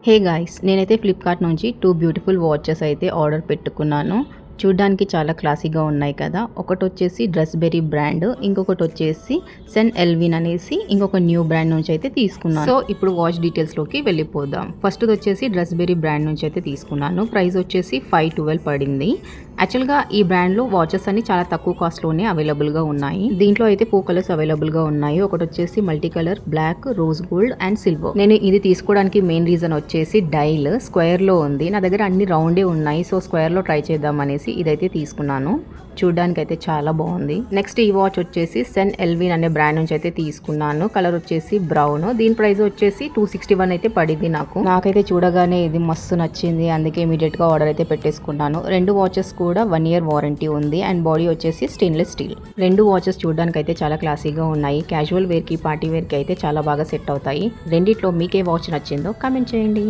Hey guys, నేనైతే Flipkart నుంచి 2 beautiful watches అయితే ఆర్డర్ పెట్టుకున్నాను. చూడ్డానికి చాలా క్లాసీగా ఉన్నాయి కదా. ఒకటి వచ్చేసి డ్రెస్బెరీ బ్రాండ్, ఇంకొకటి వచ్చేసి సెన్ ఎల్విన్ అనేసి ఇంకొక న్యూ బ్రాండ్ నుంచి అయితే తీసుకున్నాను. సో ఇప్పుడు వాచ్ డీటెయిల్స్లోకి వెళ్ళిపోదాం. ఫస్ట్ వచ్చేసి డ్రెస్బెరీ బ్రాండ్ నుంచి అయితే తీసుకున్నాను. ప్రైస్ వచ్చేసి 512 పడింది. యాక్చువల్గా ఈ బ్రాండ్లో వాచెస్ అన్ని చాలా తక్కువ కాస్ట్లోనే అవైలబుల్గా ఉన్నాయి. దీంట్లో అయితే 4 కలర్స్ అవైలబుల్గా ఉన్నాయి. ఒకటి వచ్చేసి multi colour, black, rose gold and silver. నేను ఇది తీసుకోవడానికి మెయిన్ రీజన్ వచ్చేసి డైల్ స్క్వేర్లో ఉంది. నా దగ్గర అన్ని రౌండే ఉన్నాయి. సో స్క్వేర్లో ట్రై చేద్దాం అనేసి ఇదైతే తీసుకున్నాను. చూడ్డానికి అయితే చాలా బాగుంది. నెక్స్ట్ ఈ వాచ్ వచ్చేసి సెన్ ఎల్విన్ అనే బ్రాండ్ నుంచి అయితే తీసుకున్నాను. కలర్ వచ్చేసి బ్రౌన్. దీని ప్రైస్ వచ్చేసి 261 అయితే పడింది. నాకైతే చూడగానే ఇది మస్తు నచ్చింది. అందుకే ఇమీడియట్ గా ఆర్డర్ అయితే పెట్టేసుకున్నాను. రెండు వాచెస్ కూడా 1 year వారంటీ ఉంది అండ్ బాడీ వచ్చేసి స్టెయిన్లెస్ స్టీల్. రెండు వాచెస్ చూడడానికి అయితే చాలా క్లాసీగా ఉన్నాయి. క్యాజువల్ వేర్ కి, పార్టీ వేర్ కి అయితే చాలా బాగా సెట్ అవుతాయి. రెండిట్లో మీకే వాచ్ నచ్చిందో కామెంట్ చేయండి.